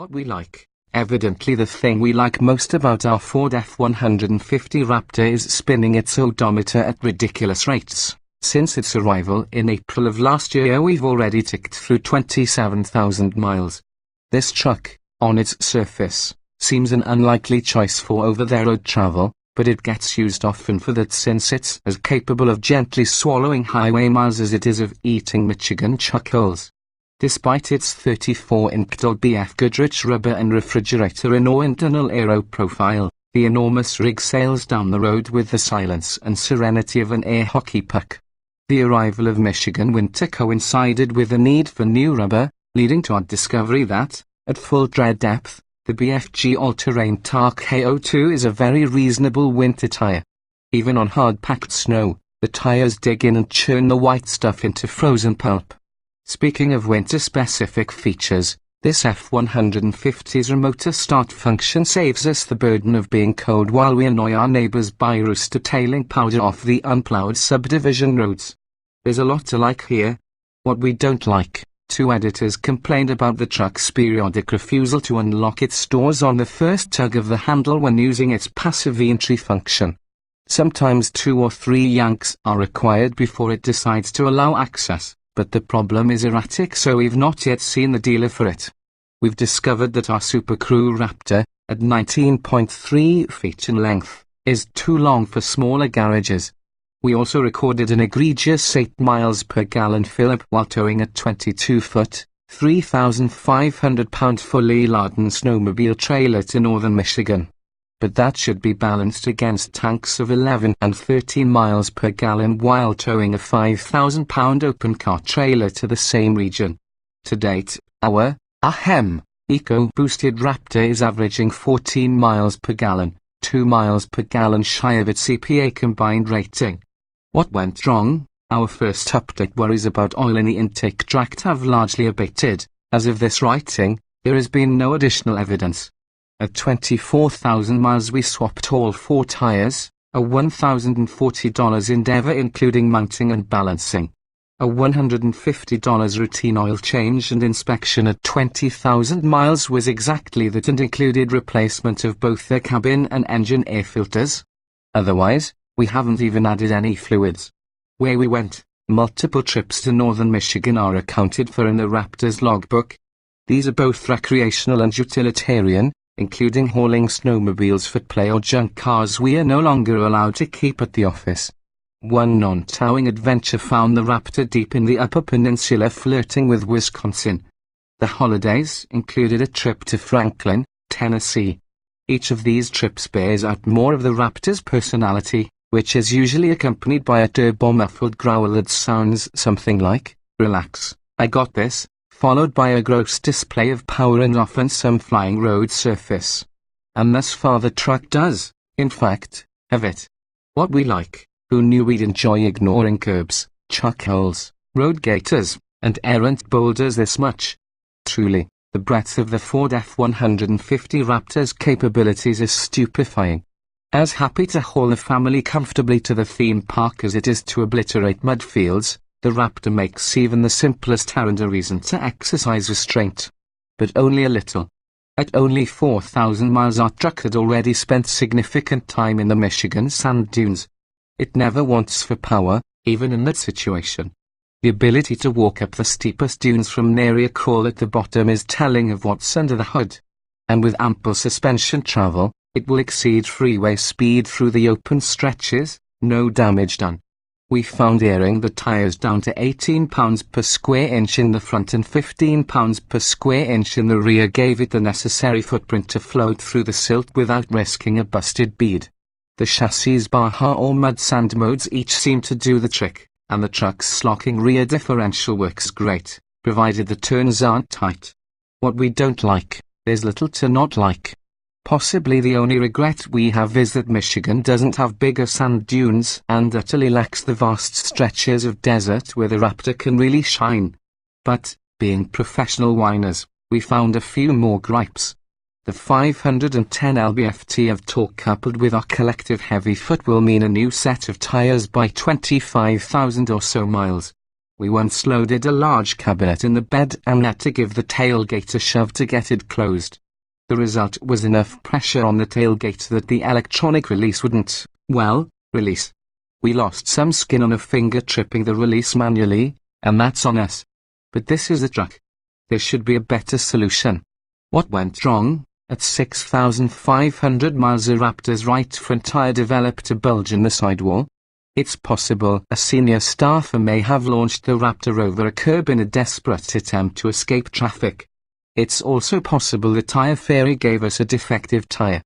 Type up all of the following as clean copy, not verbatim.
What we like. Evidently the thing we like most about our Ford F-150 Raptor is spinning its odometer at ridiculous rates. Since its arrival in April of last year, we've already ticked through 27,000 miles. This truck, on its surface, seems an unlikely choice for over-the-road travel, but it gets used often for that since it's as capable of gently swallowing highway miles as it is of eating Michigan chuckles. Despite its 34-inch BF Goodrich rubber and refrigerator in or internal aero profile, the enormous rig sails down the road with the silence and serenity of an air hockey puck. The arrival of Michigan winter coincided with the need for new rubber, leading to our discovery that, at full tread depth, the BFG All-Terrain TAR KO2 is a very reasonable winter tire. Even on hard-packed snow, the tires dig in and churn the white stuff into frozen pulp. Speaking of winter-specific features, this F-150's remote start function saves us the burden of being cold while we annoy our neighbors by rooster-tailing powder off the unplowed subdivision roads. There's a lot to like here. What we don't like. Two editors complained about the truck's periodic refusal to unlock its doors on the first tug of the handle when using its passive entry function. Sometimes 2 or 3 yanks are required before it decides to allow access, but the problem is erratic, so we've not yet seen the dealer for it. We've discovered that our Super Crew Raptor, at 19.3 feet in length, is too long for smaller garages. We also recorded an egregious 8 miles per gallon fill-up while towing a 22-foot, 3,500-pound fully laden snowmobile trailer to northern Michigan. But that should be balanced against tanks of 11 and 13 miles per gallon while towing a 5,000-pound open car trailer to the same region. To date, our eco-boosted Raptor is averaging 14 miles per gallon, 2 miles per gallon shy of its EPA combined rating. What went wrong? Our first update worries about oil in the intake tract have largely abated. As of this writing, there has been no additional evidence. At 24,000 miles we swapped all 4 tires, a $1,040 endeavor including mounting and balancing. A $150 routine oil change and inspection at 20,000 miles was exactly that and included replacement of both the cabin and engine air filters. Otherwise, we haven't even added any fluids. Where we went, multiple trips to northern Michigan are accounted for in the Raptor's logbook. These are both recreational and utilitarian, including hauling snowmobiles for play or junk cars we are no longer allowed to keep at the office. One non-towing adventure found the Raptor deep in the Upper Peninsula flirting with Wisconsin. The holidays included a trip to Franklin, Tennessee. Each of these trips bears out more of the Raptor's personality, which is usually accompanied by a turbo-muffled growl that sounds something like, "Relax, I got this," followed by a gross display of power and often some flying road surface. And thus far the truck does, in fact, have it. What we like. Who knew we'd enjoy ignoring curbs, chuck holes, road gators, and errant boulders this much? Truly, the breadth of the Ford F-150 Raptor's capabilities is stupefying. As happy to haul a family comfortably to the theme park as it is to obliterate mud fields, the Raptor makes even the simplest errand a reason to exercise restraint. But only a little. At only 4,000 miles our truck had already spent significant time in the Michigan sand dunes. It never wants for power, even in that situation. The ability to walk up the steepest dunes from nary a crawl at the bottom is telling of what's under the hood. And with ample suspension travel, it will exceed freeway speed through the open stretches, no damage done. We found airing the tires down to 18 pounds per square inch in the front and 15 pounds per square inch in the rear gave it the necessary footprint to float through the silt without risking a busted bead. The chassis Baja or mud sand modes each seem to do the trick, and the truck's slocking rear differential works great, provided the turns aren't tight. What we don't like, there's little to not like. Possibly the only regret we have is that Michigan doesn't have bigger sand dunes and utterly lacks the vast stretches of desert where the Raptor can really shine. But, being professional whiners, we found a few more gripes. The 510 lb-ft of torque coupled with our collective heavy foot will mean a new set of tires by 25,000 or so miles. We once loaded a large cabinet in the bed and had to give the tailgate a shove to get it closed. The result was enough pressure on the tailgate that the electronic release wouldn't, well, release. We lost some skin on a finger tripping the release manually, and that's on us. But this is a truck. There should be a better solution. What went wrong? At 6,500 miles a Raptor's right front tire developed a bulge in the sidewall. It's possible a senior staffer may have launched the Raptor over a curb in a desperate attempt to escape traffic. It's also possible the tire fairy gave us a defective tire.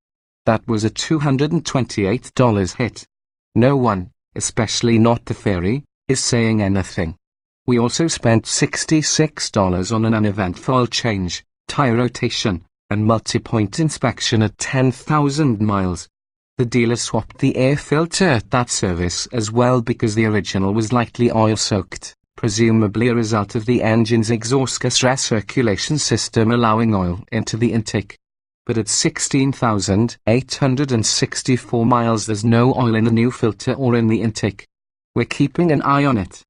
That was a $228 hit. No one, especially not the fairy, is saying anything. We also spent $66 on an uneventful oil change, tire rotation, and multi-point inspection at 10,000 miles. The dealer swapped the air filter at that service as well because the original was likely oil-soaked, presumably a result of the engine's exhaust gas recirculation system allowing oil into the intake. But at 16,864 miles there's no oil in the new filter or in the intake. We're keeping an eye on it.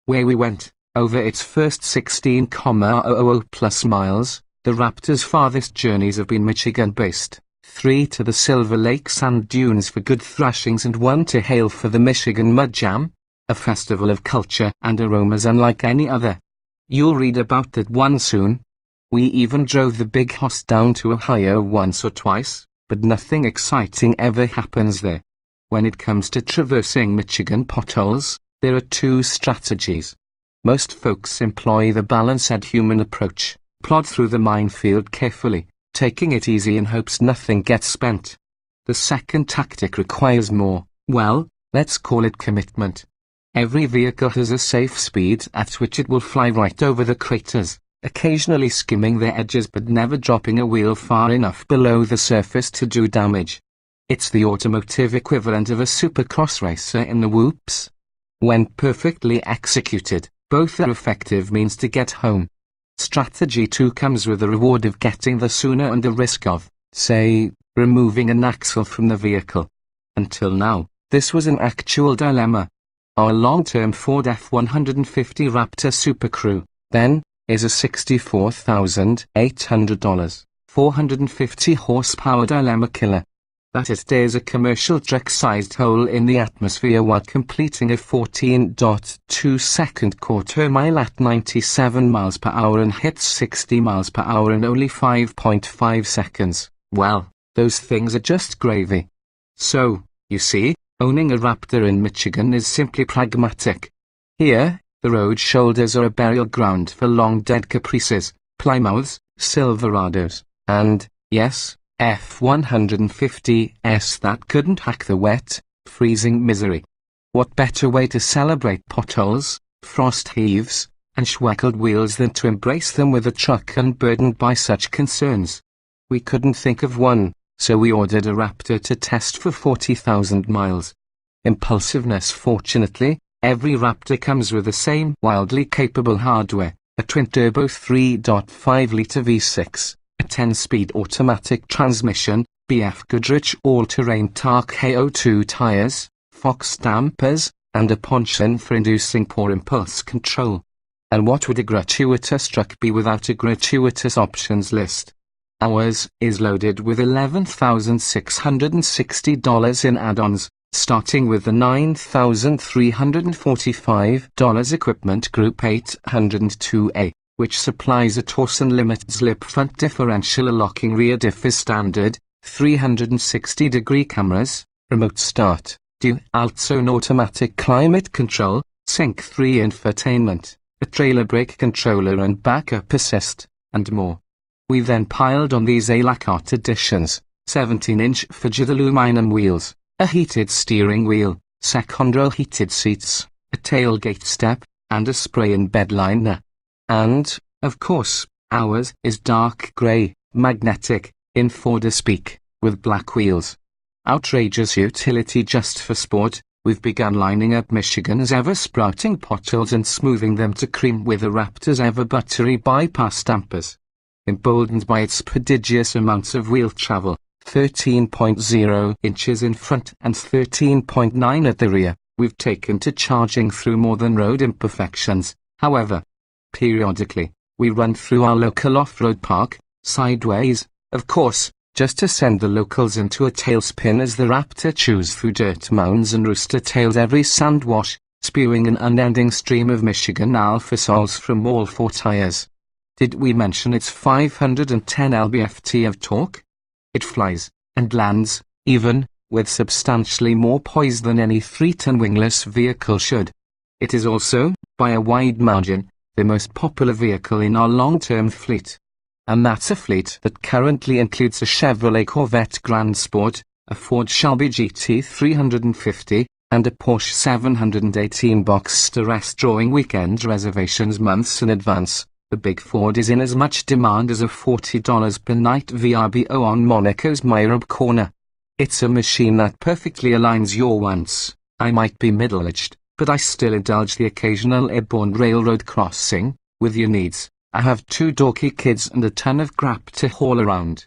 Where we went, over its first 16,000 plus miles, the Raptor's farthest journeys have been Michigan-based, 3 to the Silver Lake sand dunes for good thrashings and 1 to Hale for the Michigan Mud Jam, a festival of culture and aromas unlike any other. You'll read about that one soon. We even drove the Big Hoss down to Ohio once or twice, but nothing exciting ever happens there. When it comes to traversing Michigan potholes, there are 2 strategies. Most folks employ the balanced human approach. Plod through the minefield carefully, taking it easy in hopes nothing gets spent. The second tactic requires more, well, let's call it commitment. Every vehicle has a safe speed at which it will fly right over the craters, occasionally skimming their edges but never dropping a wheel far enough below the surface to do damage. It's the automotive equivalent of a supercross racer in the whoops. When perfectly executed, both are effective means to get home. Strategy 2 comes with the reward of getting the sooner and the risk of, say, removing an axle from the vehicle. Until now, this was an actual dilemma. Our long-term Ford F-150 Raptor Super Crew, then, is a $64,800, 450 horsepower dilemma killer. That it tears a commercial truck-sized hole in the atmosphere while completing a 14.2-second quarter-mile at 97 miles per hour and hits 60 miles per hour in only 5.5 seconds. Well, those things are just gravy. So, you see, owning a Raptor in Michigan is simply pragmatic. Here, the road shoulders are a burial ground for long-dead Caprices, Plymouths, Silverados, and, yes, F-150s that couldn't hack the wet, freezing misery. What better way to celebrate potholes, frost heaves, and schweckled wheels than to embrace them with a truck unburdened by such concerns? We couldn't think of one, so we ordered a Raptor to test for 40,000 miles. Impulsiveness. Fortunately, every Raptor comes with the same wildly capable hardware, a twin-turbo 3.5-litre V6. A 10-speed automatic transmission, BF Goodrich all-terrain Tark KO2 tires, Fox dampers, and a punch-in for inducing poor impulse control. And what would a gratuitous truck be without a gratuitous options list? Ours is loaded with $11,660 in add-ons, starting with the $9,345 Equipment Group 802A. Which supplies a Torsen limited slip front differential, a locking rear diff is standard, 360-degree cameras, remote start, dual zone automatic climate control, Sync 3 infotainment, a trailer brake controller and backup assist, and more. We then piled on these a la carte additions, 17-inch fidget aluminum wheels, a heated steering wheel, second-row heated seats, a tailgate step, and a spray-in bed liner. And, of course, ours is dark grey, magnetic, in Forder speak, with black wheels. Outrageous utility just for sport. We've begun lining up Michigan's ever-sprouting potholes and smoothing them to cream with the Raptor's ever-buttery bypass dampers. Emboldened by its prodigious amounts of wheel travel, 13.0 inches in front and 13.9 at the rear, we've taken to charging through more than road imperfections, However, periodically, we run through our local off-road park, sideways, of course, just to send the locals into a tailspin as the Raptor chews through dirt mounds and rooster tails every sand wash, spewing an unending stream of Michigan alpha sols from all four tires. Did we mention its 510 lb-ft of torque? It flies, and lands, even, with substantially more poise than any 3-ton wingless vehicle should. It is also, by a wide margin, the most popular vehicle in our long-term fleet. And that's a fleet that currently includes a Chevrolet Corvette Grand Sport, a Ford Shelby GT 350, and a Porsche 718 Boxster S. Drawing weekend reservations months in advance. The big Ford is in as much demand as a $40 per night VRBO on Monaco's Myrob corner. It's a machine that perfectly aligns your wants. I might be middle-aged, but I still indulge the occasional airborne railroad crossing, with your needs. I have 2 dorky kids and a ton of crap to haul around.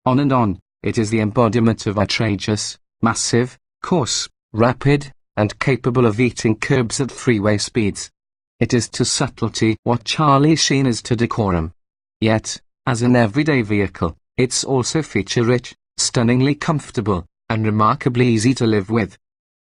On and on, it is the embodiment of outrageous, massive, coarse, rapid, and capable of eating curbs at freeway speeds. It is to subtlety what Charlie Sheen is to decorum. Yet, as an everyday vehicle, it's also feature-rich, stunningly comfortable, and remarkably easy to live with.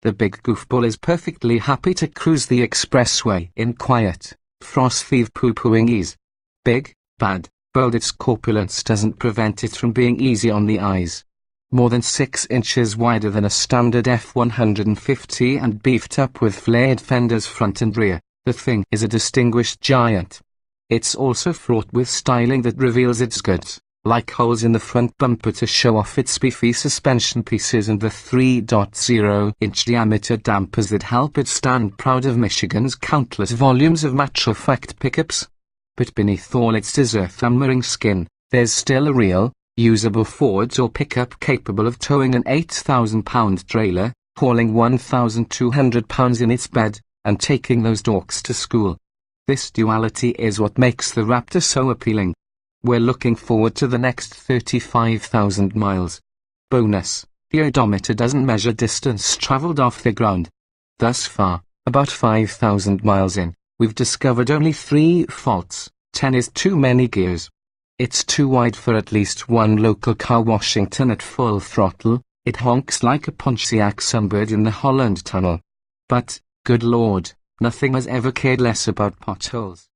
The big goofball is perfectly happy to cruise the expressway in quiet, frost-thief poo-pooing ease. Big, bad, bold, its corpulence doesn't prevent it from being easy on the eyes. More than 6 inches wider than a standard F-150 and beefed up with flared fenders front and rear, the thing is a distinguished giant. It's also fraught with styling that reveals its guts, like holes in the front bumper to show off its beefy suspension pieces and the 3.0-inch diameter dampers that help it stand proud of Michigan's countless volumes of matter-of-fact pickups. But beneath all its earth-hammering skin, there's still a real, usable Ford or pickup capable of towing an 8,000-pound trailer, hauling 1,200 pounds in its bed, and taking those dorks to school. This duality is what makes the Raptor so appealing. We're looking forward to the next 35,000 miles. Bonus, the odometer doesn't measure distance traveled off the ground. Thus far, about 5,000 miles in, we've discovered only 3 faults. 10 is too many gears. It's too wide for at least one local car. Washington at full throttle, it honks like a Pontiac Sunbird in the Holland Tunnel. But, good Lord, nothing has ever cared less about potholes.